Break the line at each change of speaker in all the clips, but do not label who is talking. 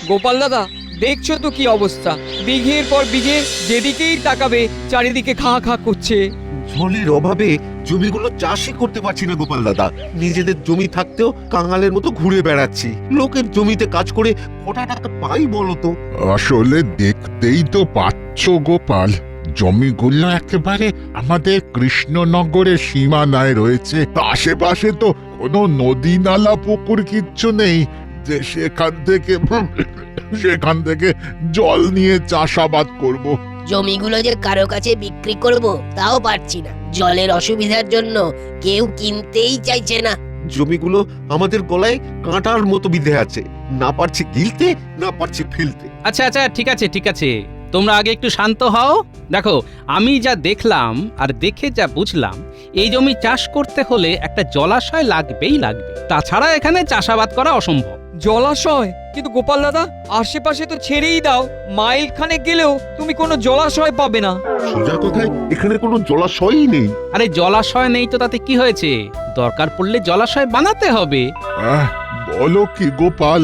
গোপাল দাদা, দেখছো তো কি অবস্থা, বিঘের পর বিঘে যেদিকেই তাকাবে চারিদিকে খা খা করছে।
জলের অভাবে জমিগুলো চাষই করতে পারছি না গোপাল দাদা। নিজেদের জমি থাকতেও কাঙালের মতো ঘুরে বেড়াচ্ছি। লোকের জমিতে কাজ করে কটা টাকা পাই বলো তো?
আসলে দেখতেই তো পাচ্ছ গোপাল, জমিগুলো একেবারে আমাদের কৃষ্ণনগরের সীমানায় রয়েছে। আশেপাশে তো কোনো নদী নালা পুকুর কিচ্ছু নেই যে সেখান থেকে জল নিয়ে চাষাবাদ করব।
জমিগুলো যে কারো কাছে বিক্রি করব তাও পারছি না, জলের অসুবিধার জন্য কেউ কিনতেই চাইছে না।
জমিগুলো আমাদের গলায় কাঁটার মতো বিঁধে আছে, না পারছি গিলতে, না পারছি ফেলতে।
আচ্ছা আচ্ছা, ঠিক আছে ঠিক আছে, তোমরা আগে একটু শান্ত হও। দেখো, আমি যা দেখলাম আর দেখে যা বুঝলাম, এই জমি চাষ করতে হলে একটা জলাশয় লাগবেই লাগবে, তাছাড়া এখানে চাষাবাদ করা অসম্ভব।
জলাশয়? কিন্তু গোপাল দাদা, আশেপাশে তো ছেড়েই দাও, মাইল খানে গেলেও তুমি কোনো জলাশয় পাবে না।
সোজা কথায় এখানে কোনো জলাশয়ই নেই।
আরে জলাশয় নেই তো তাতে কি হয়েছে, দরকার পড়লে জলাশয় বানাতে হবে।
বলো কি গোপাল,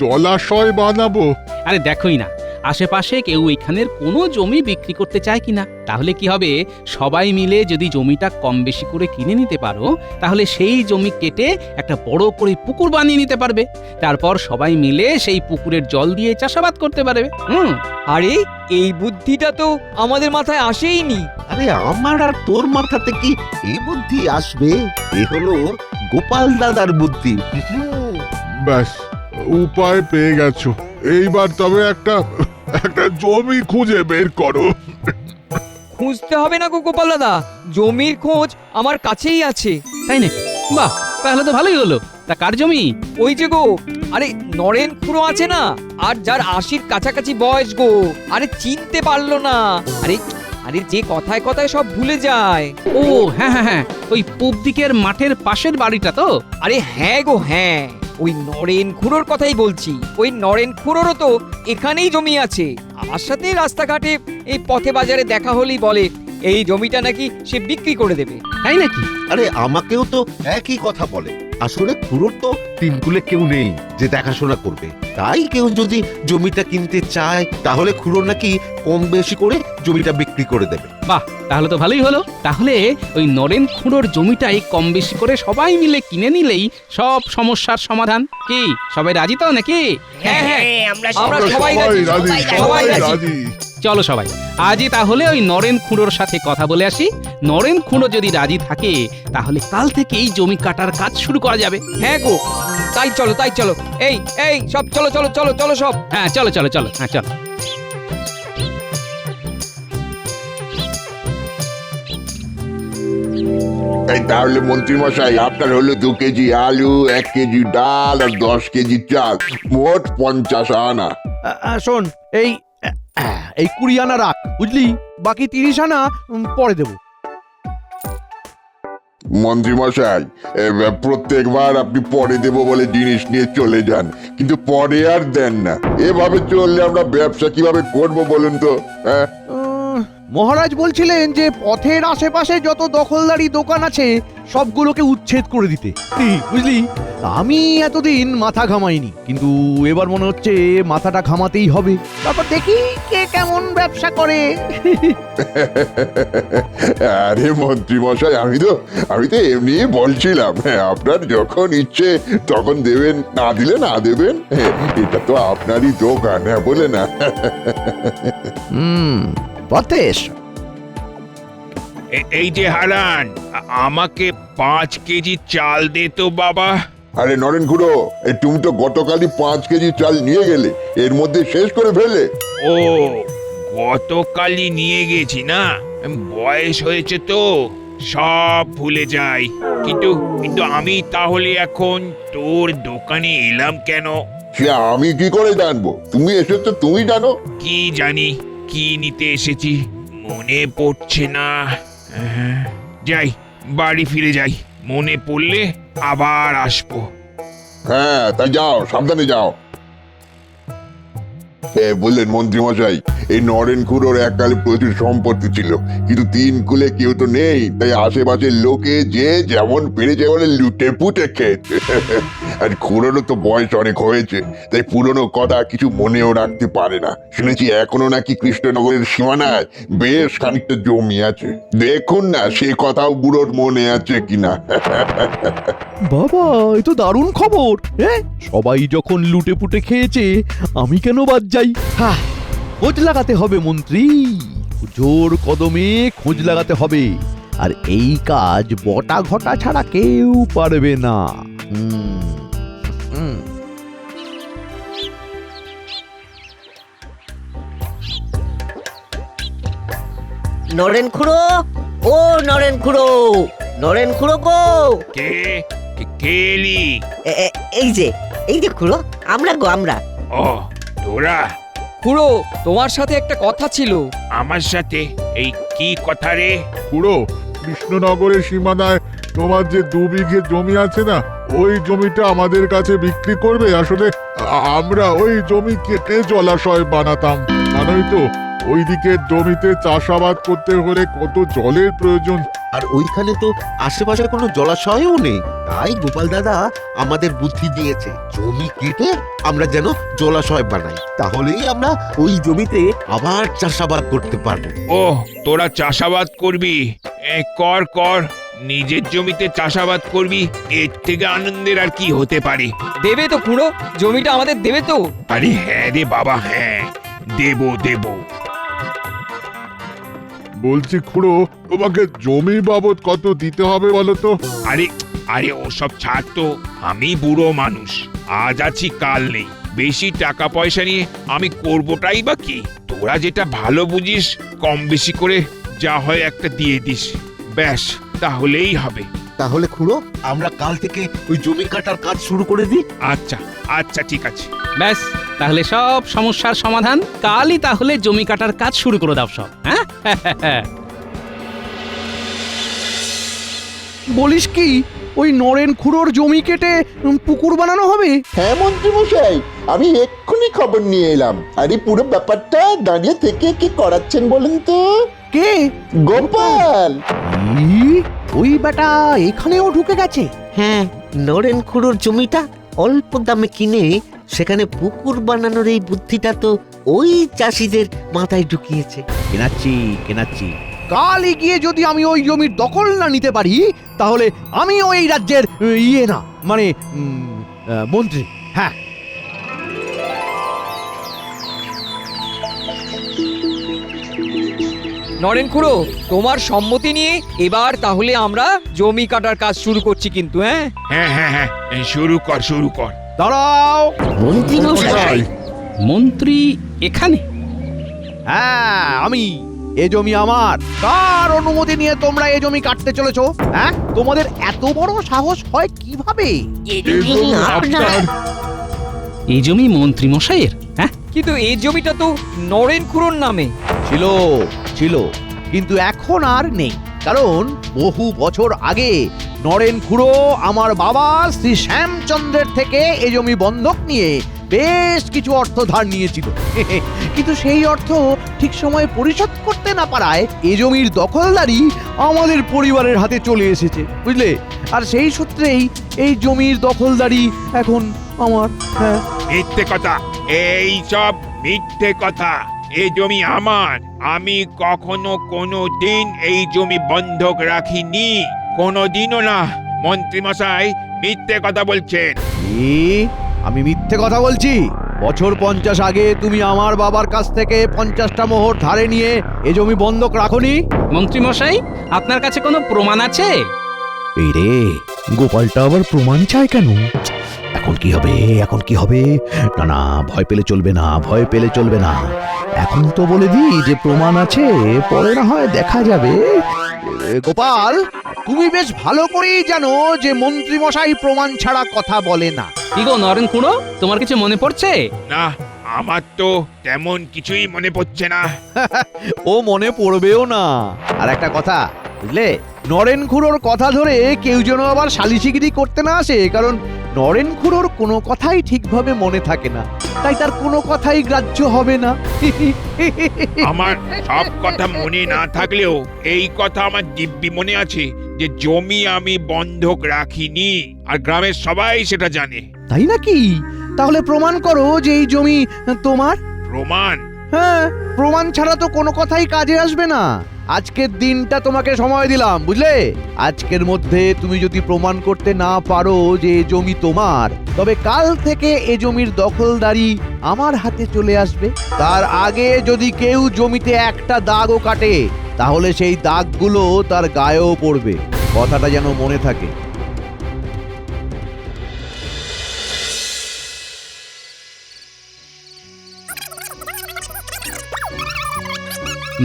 জলাশয় বানাবো?
আরে দেখোই না, আশেপাশে কেউ এখানের কোনো জমি বিক্রি করতে চায় কিনা। তাহলে কি হবে, সবাই মিলে যদি জমিটা কম বেশি করে কিনে নিতে পারো, তাহলে সেই জমি কেটে একটা বড় করে পুকুর বানিয়ে নিতে পারবে। তারপর সবাই মিলে সেই পুকুরের জল দিয়ে চাষাবাদ করতে পারবে।
আরে এই বুদ্ধিটা তো আমাদের মাথায় আসেইনি।
আরে আমার আর তোর মাথাতে কি এই বুদ্ধি আসবে? এ হলো গোপাল দাদার বুদ্ধি।
ব্যাস, উপায় পেয়ে গেছো। এইবার তবে একটা জমি খুঁজে বের করো।
খুঁজতে হবে না গো গোপাল দাদা, জমির খোঁজ আমার কাছেই আছে।
তাই নাকি? বাহ, তাহলে তো ভালোই হলো। তা কার জমি?
ওই যে গো, আরে নরেন খুড়ো আছে না, আর যার ৮০-র কাছাকাছি বয়স গো। আরে চিনতে পারলো না? আরে আরে যে কথায় কথায় সব ভুলে যায়।
ও হ্যাঁ হ্যাঁ হ্যাঁ, ওই পূব দিকের মাঠের পাশের বাড়িটা তো?
আরে হ্যাঁ গো হ্যাঁ, ওই নরেন খুড়োর কথাই বলছি। ওই নরেন খুড়োরও তো এখানেই জমি আছে। আমার সাথে রাস্তাঘাটে এই পথে বাজারে দেখা হলেই বলে এই জমিটা নাকি সে বিক্রি করে দেবে।
তাই নাকি?
আরে আমাকেও তো একই কথা বলে। আসলে খুড়োর তো তিনকুলে কেউ নেই যে দেখাশোনা করবে, তাই কেউ যদি জমিটা কিনতে চায় তাহলে খুড়ো নাকি কম বেশি করে জমিটা বিক্রি করে দেবে।
বাহ, তাহলে তো ভালোই হলো। তাহলে ওই নরেন খুঁড়োর জমিটাই কম বেশি করে সবাই মিলে কিনে নিলেই সব সমস্যার সমাধান। কি সবাই রাজি তো নাকি?
হ্যাঁ হ্যাঁ,
আমরা
আমরা
সবাই
সবাই
সবাই
রাজি,
রাজি,
সবাই
সবাই
রাজি।
রাজি।
চলো সবাই আজই তাহলে ওই নরেন খুঁড়োর সাথে কথা বলে আসি। নরেন খুঁড়ো যদি রাজি থাকে, তাহলে কাল থেকে এই জমি কাটার কাজ শুরু করা যাবে।
হ্যাঁ গো, তাই চলো তাই চলো। এই এই সব চলো চলো চলো চলো সব।
হ্যাঁ চলো চলো চলো, হ্যাঁ চলো।
এই তাহলে মন্ত্রী মশাই, আপনার হলো 2 কেজি আলু, 1 কেজি ডাল আর 10 কেজি চাল, মোট 50 আনা।
শোন, এই 20 আনা রাখ, বুঝলি? বাকি 30 আনা পরে দেবো।
মন্ত্রী মশাই, প্রত্যেকবার আপনি পরে দেবো বলে জিনিস নিয়ে চলে যান, কিন্তু পরে আর দেন না। এভাবে চললে আমরা ব্যবসা কিভাবে করব বলুন তো? হ্যাঁ,
মহারাজ বলছিলেন যে পথের আশেপাশে যত দখলদারি দোকান আছে সবগুলোকে উচ্ছেদ করে দিতে। বুঝলি, আমি এতদিন মাথা ঘামাইনি, কিন্তু এবার মনে হচ্ছে মাথাটা ঘামাতেই হবে। তারপর দেখি কে কেমন ব্যবসা করে।
আরে মন্ত্রী মশাই, আমি তো এমনি বলছিলাম, আপনার যখন ইচ্ছে তখন দেবেন, না দিলে না দেবেন, এটা তো আপনারই দোকান, বলে না?
পথে
এই যে হারান, আমাকে 5 কেজি চাল দে তো বাবা।
আরে নরেন খুড়ো, তুমি তো গতকালই 5 কেজি চাল নিয়ে গেলে, এর মধ্যে শেষ করে ফেলে।
ও, গতকালই নিয়ে গেছি না, বয়স হয়েছে তো সব ভুলে যাই। কিন্তু আমি তাহলে এখন তোর দোকানে এলাম কেন?
সে আমি কি করে জানবো? তুমি এসেছো, তুমি জানো।
কি জানি কি নিতে এসেছি, মনে পড়ছে না। যাই, বাড়ি ফিরে যাই, মনে পড়লে আবার আসবো।
হ্যাঁ, তাই যাও, সাবধানে যাও। বললেন মন্ত্রী মশাই, এই নরেন খুড়োর এককালে প্রচুর সম্পত্তি ছিল, কিন্তু 3 কুলে কেউ তো নেই, তাই আশেপাশের লোকে যে যেমন পেরেছে বলে লুটে পুটে খেত। আর খুড়োরও তো বয়স অনেক হয়েছে, তাই পুরনো কথা কিছু মনেও রাখতে পারে না। শুনেছি এখনো নাকি কৃষ্ণনগরের সীমানায় বেশ খানিকটা জমি আছে। দেখুন না সে কথাও বুড়োর মনে আছে কিনা।
বাবা, এ তো দারুণ খবর। হ্যাঁ, সবাই যখন লুটে পুটে খেয়েছে, আমি কেন বাদ যাই? হ্যাঁ, খোঁজ লাগাতে হবে মন্ত্রী, জোর কদমে খোঁজ লাগাতে হবে। আর এই কাজ বটা ঘটা ছাড়া কেউ পারবে না।
নরেন খুড়ো, ও নরেন খুড়ো, নরেন খুড়ো গো।
কে কে এলি?
এই যে খুড়ো, আমরা গো আমরা।
ও তোরা,
খুড়ো, তোমার সাথে একটা কথা ছিল।
আমার সাথে এই কি কথা রে?
পুরো কৃষ্ণনগরের সীমানায় তোমার যে 2 বিঘে জমি আছে না, ওই জমিটা আমাদের কাছে বিক্রি করবে। আসলে আমরা ওই জমি কেটে জলাশয় বানাতাম, জানোই তো ওই দিকের জমিতে চাষাবাদ করতে হলে কত জলের প্রয়োজন।
আর ওইখানে তো আশেপাশে কোনো জলাশয়ও নেই, তাই গোপাল দাদা আমাদের বুদ্ধি দিয়েছে জমি কেটে আমরা যেন জলাশয় বানাই, তাহলেই আমরা ওই জমিতে আবার চাষাবাদ করতে পারবো।
ও তোরা চাষাবাদ করবি? কর কর, নিজের জমিতে চাষাবাদ করবি, এর থেকে আনন্দের আর কি হতে পারে?
দেবে তো খুড়ো, জমিটা আমাদের দেবে তো?
আরে হ্যাঁ রে বাবা, হ্যাঁ দেবো দেবো।
বলছি খুড়ো, তোমাকে জমি বাবদ কত দিতে হবে বলো তো?
আরে আরে ওসব ছাড় তো, আমি বুড়ো মানুষ, আজ আছি কাল নেই। বেশি টাকা পয়সা নিয়ে আমি করবোটাই বা কি? তোরা যেটা ভালো বুঝিস কম বেশি করে যা হয় একটা দিয়ে দিস, ব্যাস তাহলেই হবে।
তাহলে খুড়ো, আমরা কাল থেকে ওই জমি কাটার কাজ শুরু করে দিই।
আচ্ছা আচ্ছা ঠিক আছে।
ব্যাস, তাহলে সব সমস্যার সমাধান। কালই তাহলে জমি কাটার কাজ শুরু করে দাও সব। হ্যাঁ
বলিস কি, ওই নরেন খুড়োর জমি কেটে পুকুর বানানো হবে?
হ্যাঁ মন্ত্রী মশাই, আমি এক্ষুনি খবর নিয়ে এলাম। আরে পুরো ব্যাপারটা দাঁড়িয়ে থেকে কি করাচ্ছেন বলুন তো?
কে?
গোপাল।
ওই বেটা এখানেও ঢুকে গেছে?
হ্যাঁ, নরেন খুড়োর জমিটা অল্প দামে কিনে সেখানে পুকুর বানানোর এই বুদ্ধিটা তো ওই চাষিদের মাথায় ঢুকিয়েছে।
কেনাচ্ছি। কালই গিয়ে যদি আমি ওই জমির দখল না নিতে পারি, তাহলে আমি ওই রাজ্যের না মানে মন্ত্রী। হ্যাঁ,
নরেন খুড়ো, তোমার সম্মতি নিয়ে এবার তাহলে আমরা জমি কাটার কাজ শুরু করছি কিন্তু। হ্যাঁ
হ্যাঁ হ্যাঁ হ্যাঁ, শুরু কর শুরু কর।
দাঁড়াও।
মন্ত্রী মশাই,
মন্ত্রী এখানে?
হ্যাঁ, আমি। এ জমি আমার। কার অনুমতি নিয়ে তোমরা এ জমি কাটতে চলেছো? হ্যাঁ, তোমাদের এত বড় সাহস হয় কিভাবে?
এই জমি মন্ত্রী মশাইয়ের? হ্যাঁ,
কিন্তু এই জমিটা তো নরেন খুড়োর নামে।
ছিল, কিন্তু এখন আর নেই। কারণ বহু বছর আগে নরেন খুড়ো আমার বাবা শ্রী শ্যামচন্দ্রের থেকে এই জমি বন্ধক নিয়ে বেশ কিছু অর্থ ধার নিয়েছিল। কিন্তু সেই অর্থ ঠিক সময়ে পরিশোধ করতে না পারায় এই জমির দখলদারি আমাদের পরিবারের হাতে চলে এসেছে, বুঝলে? আর সেই সূত্রেই এই জমির দখলদারি এখন আমার। হ্যাঁ,
মিথ্যে কথা, এই সব মিথ্যে কথা। এই জমি আমার, আমি কখনো কোনো দিন এই জমি বন্ধক রাখিনি, কোনোদিনও না। মন্ত্রী মশাই মিথ্যে কথা বলছেন।
আমি মিথ্যে কথা বলছি? বছর 50 আগে তুমি আমার বাবার কাছ থেকে 50টা মোহর ধারে নিয়ে এ জমি বন্ধক রাখোনি?
মন্ত্রী মশাই, আপনার কাছে কোনো প্রমাণ আছে?
এই রে, গোপালটা আবার প্রমাণ চায় কেন? এখন কি হবে? না, ভয় পেলে চলবে না। এখন তো বলে দিই যে প্রমাণ আছে, পরে না হয় দেখা যাবে। গোপাল, তুমি বেশ ভালো করেই জানো যে মন্ত্রী মশাই প্রমাণ ছাড়া কথা বলে না।
কি গো নরেন খুড়ো, তোমার কিছু মনে পড়ছে?
না, আমার তো তেমন কিছুই মনে পড়ছে না।
ও মনে পড়বেও না। আর একটা কথা, বুঝলে, নরেন খুড়োর কথা ধরে কেউ যেন আবার সালিশিগিরি করতে না আসে। কারণ নরেন খুড়োর কোনো কথাই ঠিকভাবে মনে থাকে না, তাই তার কোনো কথাই গ্রাহ্য হবে না।
আমার সব কথা মনে না থাকলেও এই কথা আমার দিব্যি মনে আছে যে জমি আমি বন্ধক রাখিনি, আর গ্রামের সবাই সেটা জানে।
তাই নাকি? তাহলে প্রমাণ করো যে এই জমি তোমার।
প্রমাণ?
হ্যাঁ, প্রমাণ ছাড়া তো কোনো কথাই কাজে আসবে না। আজকের দিনটা তোমাকে সময় দিলাম, বুঝলে? আজকের মধ্যে তুমি যদি প্রমাণ করতে না পারো যে এ জমি তোমার, তবে কাল থেকে এ জমির দখলদারি আমার হাতে চলে আসবে। তার আগে যদি কেউ জমিতে একটা দাগও কাটে, তাহলে সেই দাগগুলো তার গায়েও পড়বে। কথাটা যেন মনে থাকে।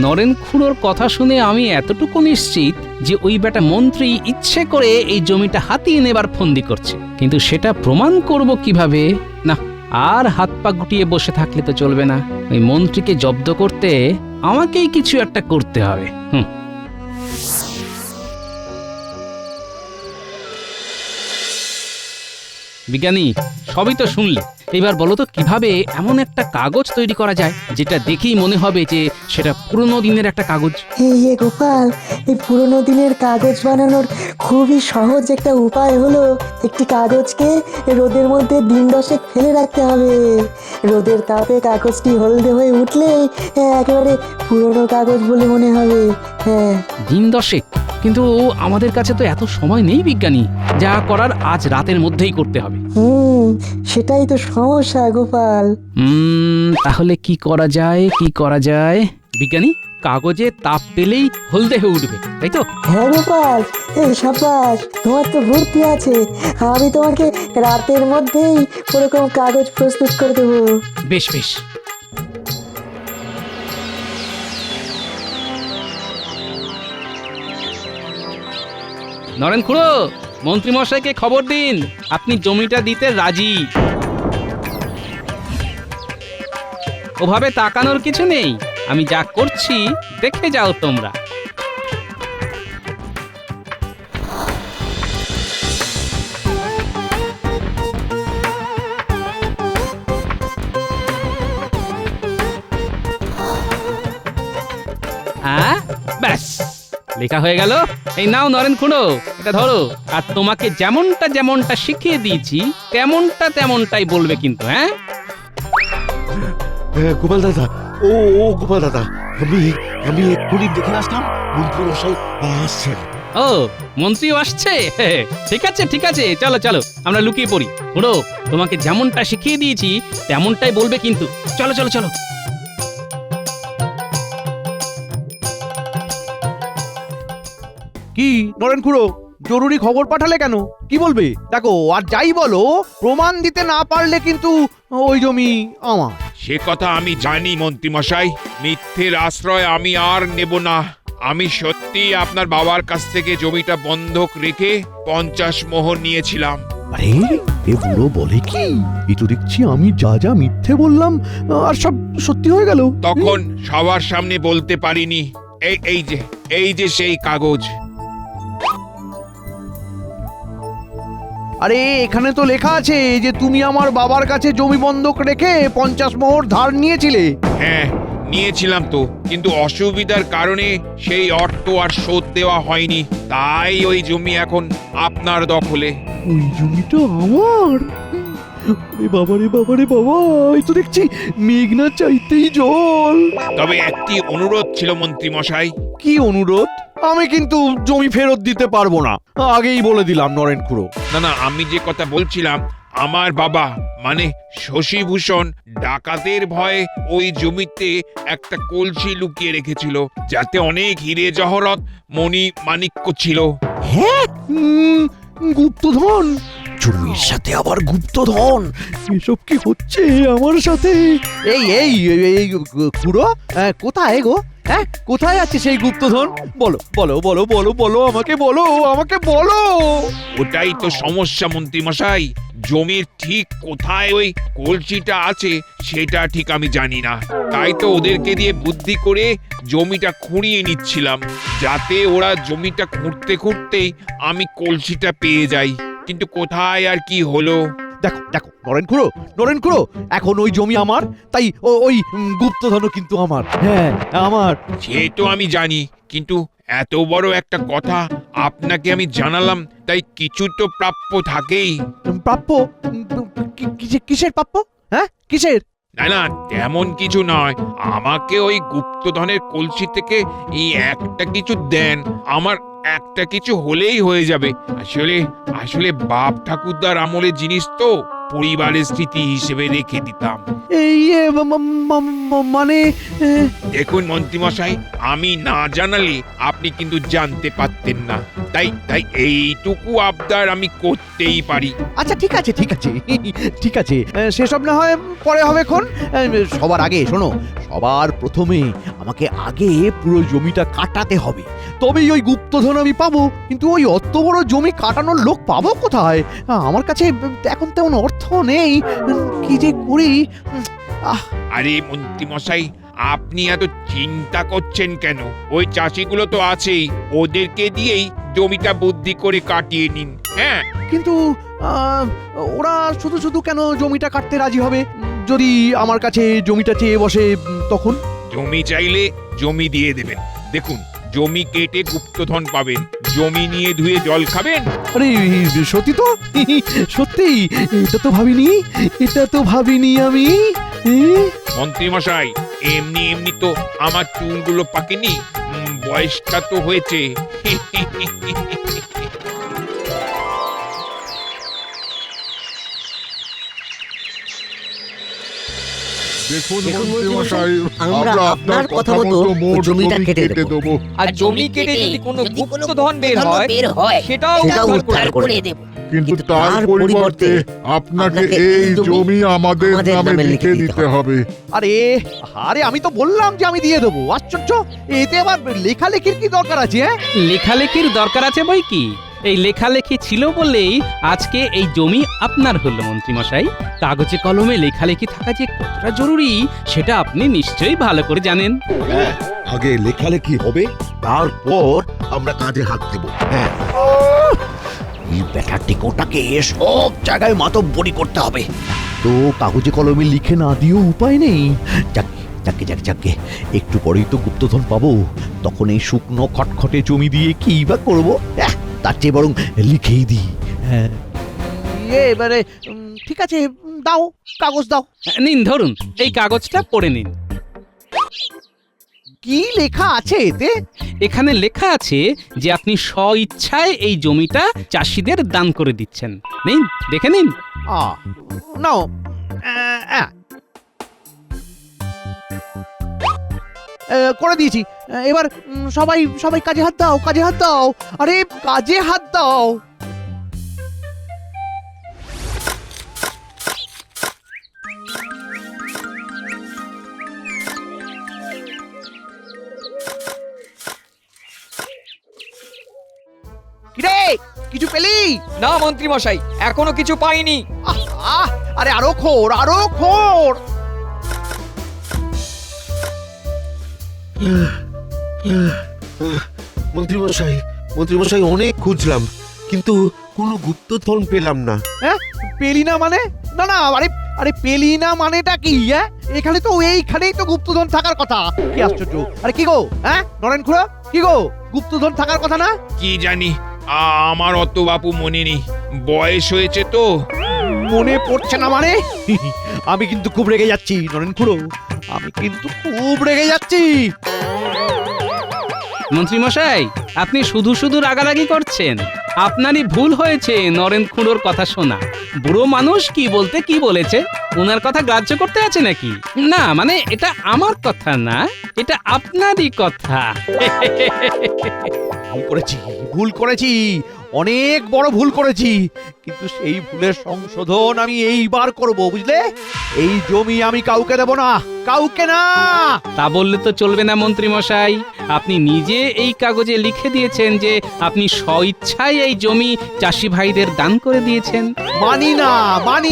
নরেন খুড়োর কথা শুনে আমি এতটুকু নিশ্চিত যে ওই বেটা মন্ত্রী ইচ্ছে করে এই জমিটা হাতিয়ে নেবার ফন্দি করছে, কিন্তু সেটা প্রমাণ করব কিভাবে? না, আর হাত পা গুটিয়ে বসে থাকলে তো চলবে না। ওই মন্ত্রীকে জব্দ করতে আমাকেই কিছু একটা করতে হবে। বিজ্ঞানী, সবই তো শুনলে, এবার বলো তো কিভাবে এমন একটা কাগজ তৈরি করা যায় যেটা দেখেই মনে হবে যে সেটা পুরনো দিনের একটা কাগজ।
এই গোপাল, এই পুরোনো দিনের কাগজ বানানোর খুবই সহজ একটা উপায় হলো একটি কাগজকে রোদের মধ্যে দিন 10 ফেলে রাখতে হবে। রোদের তাপে কাগজটি হলদে হয়ে উঠলেই একেবারে পুরনো কাগজ বলে মনে হবে। হ্যাঁ,
দিন 10? কিন্তু আমাদের কাছে তো এত সময় নেই বিজ্ঞানী, যা করার আজ রাতের মধ্যেই করতে হবে।
সেটাই তো সমস্যা গোপাল।
তাহলে কি করা যায়, কি করা যায়? বিজ্ঞানী, কাগজে তাপ পেলেই হলদে হয়ে উঠবে, তাই তো?
হ্যাঁ গোপাল, এই সাবাস, তোমার তো বুদ্ধি আছে। আমি তোমাকে রাতের মধ্যেই ওরকম কাগজ প্রস্তুত করে দেবো।
বেশ বেশ। নরেন খুড়ো, মন্ত্রী মশাইকে খবর দিন আপনি জমিটা দিতে রাজি। ওভাবে তাকানোর কিছু নেই, আমি যা করছি দেখে যাও তোমরা। হ্যাঁ, ব্যাস লেখা হয়ে গেল। এই নাও নরেন খুড়ো, এটা ধরো, আর তোমাকে যেমনটা যেমনটা শিখিয়ে দিয়েছি তেমনটাই বলবে কিন্তু। হ্যাঁ
গোপাল দাদা, ও গোপাল দাদা, আমি এক্ষুনি দেখে আসলাম মন্ত্রী মশাই আসছেন।
ও, মন্ত্রীও আসছে? ঠিক আছে ঠিক আছে, চলো চলো আমরা লুকিয়ে পড়ি। খুড়ো, তোমাকে যেমনটা শিখিয়ে দিয়েছি তেমনটাই বলবে কিন্তু। চলো চলো চলো।
কি নরেন খুড়ো, জরুরি খবর পাঠালে কেন? কি বলবে? দেখো, আর যাই বলো, প্রমাণ দিতে না পারলে কিন্তু ওই জমি আমার।
সে কথা আমি জানি মন্ত্রী মশাই, মিথ্যের আশ্রয় আমি আর নেব না। আমি সত্যি আপনার বাবার কাছ থেকে জমিটা বন্ধক রেখে 50 মোহর নিয়েছিলাম।
আরে, এ বুড়ো বলে কি? এই তো দেখছি আমি যা যা মিথ্যে বললাম আর সব সত্যি হয়ে গেল।
তখন সবার সামনে বলতে পারিনি। এই যে সেই কাগজ।
আরে, এখানে তো লেখা আছে যে তুমি আমার বাবার কাছে জমি বন্ধক রেখে 50 মোহর ধার নিয়েছিলে।
হ্যাঁ, নিয়েছিলাম তো, কিন্তু অসুবিধার কারণে সেই অর্থ আর শোধ দেওয়া হয়নি। তাই ওই জমি এখন আপনার দখলে।
ওই জমিটা আমার? বাবারে বাবারে বাবা, এই তো দেখছি মেঘনা চাইতেই জল।
তবে একটি অনুরোধ ছিল মন্ত্রী মশাই।
কি অনুরোধ? আমি কিন্তু জমি ফেরত দিতে পারবো না, আগেই বলে দিলাম নরেন খুড়ো।
না, আমি যে কথা বলছিলাম, আমার বাবা মানে শশীভূষণ ডাকাতের ভয়ে ওই জমিতে একটা কলসি লুকিয়ে রেখেছিল, যাতে অনেক হিরে জহরত মণি মাণিক্য ছিল।
হ্যাঁ, গুপ্তধন? জমির সাথে আবার গুপ্তধন? এসব কি হচ্ছে আমার সাথে? এই খুড়ো, কোথায় গো? হ্যাঁ, কোথায় আছে সেই গুপ্তধন? বলো বলো বলো বলো বলো, আমাকে বলো, আমাকে বলো।
ওটাই তো সমস্যা মন্ত্রী মশাই, জমির ঠিক কোথায় ওই কলসিটা আছে সেটা ঠিক আমি জানি না। তাই তো ওদেরকে দিয়ে বুদ্ধি করে জমিটা খুঁড়িয়ে নিচ্ছিলাম, যাতে ওরা জমিটা খুঁড়তে খুঁড়তেই আমি কলসিটা পেয়ে যাই। কিন্তু কোথায় আর কি হলো?
দেখো দেখো নরেন খুড়ো, এখন ওই জমি আমার, তাই ওই গুপ্তধনও কিন্তু আমার। হ্যাঁ, আমার।
সে তো আমি জানি, কিন্তু এত বড় একটা কথা আপনাকে আমি জানালাম, তাই কিছু তো প্রাপ্য থাকেই।
প্রাপ্য? কিসের প্রাপ্য? হ্যাঁ, কিসের?
না না, তেমন কিছু নয়। আমাকে ওই গুপ্তধনের কলসি থেকে এই একটা কিছু দেন, আমার একটা কিছু হলেই হয়ে যাবে। আসলে আসলে বাপ ঠাকুরদার আমলের জিনিস তো, পরিবারের স্মৃতি হিসেবে রেখে দিতাম।
এই মানে
দেখুন মন্ত্রীমশাই, আমি না জানালে আপনি কিন্তু জানতে পারতেন না, তাই তাই এইটুকু আবদার আমি করতেই পারি।
আচ্ছা, ঠিক আছে ঠিক আছে ঠিক আছে, সেসব না হয় পরে হবে খন। সবার আগে শোনো, সবার প্রথমে আমাকে আগে পুরো জমিটা কাটাতে হবে, তবেই ওই গুপ্তধন আমি পাবো। কিন্তু ওই অত বড় জমি কাটানোর লোক পাবো কোথায়? আমার কাছে এখন তেমন অর্থ নেই, কি যে করি।
আরে মন্ত্রীমশাই, আপনি এত চিন্তা করছেন কেন? ওই চাষিগুলো তো আছেই, ওদেরকে দিয়েই জমিটা বুদ্ধি করে কাটিয়ে নিন। হ্যাঁ,
কিন্তু ওরা শুধু শুধু কেন জমিটা কাটতে রাজি হবে? যদি আমার কাছে জমিটা চেয়ে বসে তখন?
জমি চাইলে জমি দিয়ে দেবেন। দেখুন, জমি কেটে গুপ্তধন পাবেন, জমি নিয়ে ধুয়ে জল খাবেন।
আরে সত্যি তো, সত্যি, এটা তো ভাবিনি আমি।
মন্ত্রীমশাই, এমনি এমনি তো আমার চুলগুলো পাকেনি, বয়সটা তো হয়েছে।
দেখুন
দেখুন
মন্ত্রীমশাই,
আমরা আপনার কথা মতো
মোট
জমিটা কেটে দেব।
দেবো।
আর জমি কেটে যদি কোনো গুপ্তধন বের হয় সেটাও
সেটাও
উদ্ধার
উদ্ধার
করে
করে
দেব।
দেব।
কিন্তু তার পরিবর্তে আপনাকে এই জমি আমাদের নামে লিখে দিতে হবে।
আরে আরে আমি তো বললাম যে আমি দিয়ে দেবো। আশ্চর্য, এতে আবার লেখালেখির কি দরকার আছে?
লেখালেখির দরকার আছে বই কি? এই লেখালেখি ছিল বলেই আজকে এই জমি আপনার হলো মন্ত্রীমশাই। কাগজে কলমে লেখালেখি থাকা যে কতটা জরুরি সেটা আপনি নিশ্চয়ই ভালো করে জানেন।
হ্যাঁ, আগে লেখালেখি হবে, তারপর আমরা কাজে হাত দেব। হ্যাঁ,
এই ব্যাটার টিকোটাকে সব জায়গায় মাতব্বরি করতে হবে, তো কাগজে কলমে লিখে না দিয়েও উপায় নেই। যাকে একটু পরেই তো গুপ্তধন পাবো, তখন এই শুকনো খটখটে জমি দিয়ে কি বা করবো? তার চেয়ে বরং লিখেই দিই। হ্যাঁ, এবারে ঠিক আছে, দাও কাগজ দাও।
নিন ধরুন, এই কাগজটা পড়ে নিন।
কি লেখা আছে এতে?
এখানে লেখা আছে যে আপনি স্বইচ্ছায় এই জমিটা চাষিদের দান করে দিচ্ছেন। নিন, দেখে নিন।
নাও। করে দিয়েছি। এবার সবাই সবাই কাজে হাত দাও, কাজে হাত দাও। আরে কাজে হাত দাও। কিরে, কিছু পেলি?
না মন্ত্রী মশাই, এখনো কিছু পাইনি।
আরে আরো খোর, আরো খোর।
মন্ত্রীমশাই অনেক খুঁজলাম, কিন্তু কোনো গুপ্তধন পেলাম না।
হ্যাঁ, পেলি না মানে? না না, আরে পেলি না মানেটা কি? এখানে তো এইখানেই তো গুপ্তধন থাকার কথা। কি আশ্চর্য! আরে কি গো, নরেন খুড়া, কি গো, গুপ্তধন থাকার কথা না?
কি জানি, আমার অত বাপু মনে নেই, বয়স হয়েছে তো।
মনে পড়ছে না মানে? আমি কিন্তু খুব রেগে যাচ্ছি নরেন খুড়ো, আমি কিন্তু খুব রেগে যাচ্ছি।
মন্ত্রীমশাই, আপনি শুধু শুধু রাগারাগি করছেন। আপনারই ভুল হয়েছে নরেন খুঁড়োর কথা শোনা। বুড়ো মানুষ কি বলতে কি বলেছে, ওনার কথা গ্রাহ্য করতে আছে নাকি? না মানে এটা আমার কথা না, এটা আপনারই কথা।
ভুল করেছি, অনেক বড় ভুল করেছি, কিন্তু সেই ভুলের সংশোধন আমি এইবার করব, বুঝলে? এই জমি আমি কাউকে দেব না, কাউকে না।
তা বললে তো চলবে না মন্ত্রীমশাই, আপনি নিজে এই কাগজে লিখে দিয়েছেন যে আপনি স্বইচ্ছায় এই জমি চাষি ভাইদের দান করে দিয়েছেন।
মানি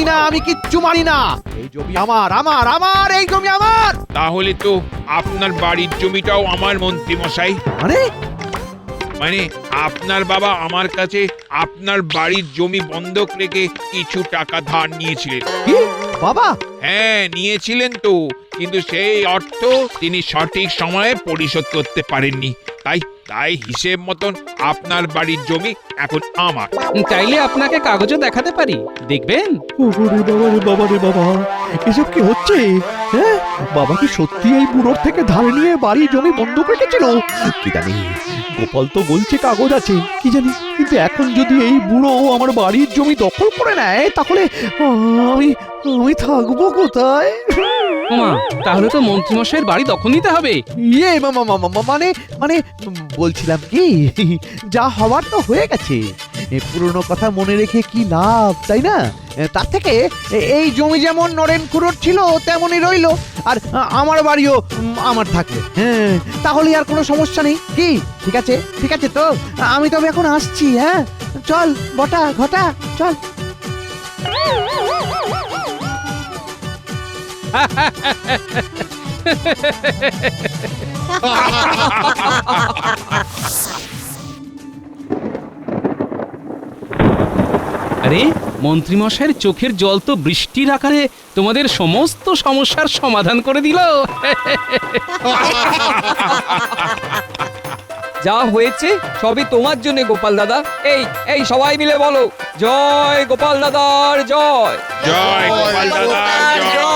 না, আমি কিচ্ছু মানি না। এই জমি আমার, আমার এই জমি আমার।
তাহলে তো আপনার বাড়ির জমিটাও আমার মন্ত্রীমশাই। মানে আপনার বাবা আমার কাছে আপনার বাড়ির জমি বন্ধক রেখে কিছু টাকা ধার নিয়েছিলেন।
বাবা?
হ্যাঁ, নিয়েছিলেন তো, কিন্তু সেই অর্থ তিনি সঠিক সময়ে পরিশোধ করতে পারেননি, তাই তাই হিসেব মতন আপনার বাড়ির জমি এখন আমার।
চাইলে আপনাকে কাগজও দেখাতে পারি, দেখবেন।
ওরে বাবা রে বাবা রে বাবা, এসব কি হচ্ছে? হ্যাঁ, বাবা কি সত্যি এই বুড়োর থেকে ধার নিয়ে বাড়ি জমি বন্ধক রেখেছিল? কি জানি, গোপাল তো বলছে কাগজ আছে, কি জানি। কিন্তু এখন যদি এই বুড়ো আমার বাড়ির জমি দখল করে নেয়, তাহলে আমি আমি থাকবো কোথায়?
ওমা, তাহলে তো মন্ত্রীমশাইয়ের বাড়ি দখল নিতে হবে।
ইয়ে মানে মানে বলছিলাম কি, যা হওয়ার তো হয়ে গেছে। পুরনো কথা মনে রেখে কি লাভ, তাই না? তার থেকে এই জমি যেমন নরেন খুড়োর ছিল তেমনই রইলো, আর আমার বাড়িও আমার থাকবে। হ্যাঁ, তাহলে আর কোনো সমস্যা নেই। কি ঠিক আছে, ঠিক আছে তো, আমি তবে এখন আসছি। হ্যাঁ, চল বটা ঘটা, চল।
আরে, মন্ত্রীমশাইয়ের চোখের জল তো বৃষ্টির আকারে তোমাদের সমস্ত সমস্যার সমাধান করে দিল।
যা হয়েছে সবই তোমার জন্য গোপাল দাদা। এই এই সবাই মিলে বলো, জয় গোপাল দাদার জয়।
জয় গোপাল দাদা জয়।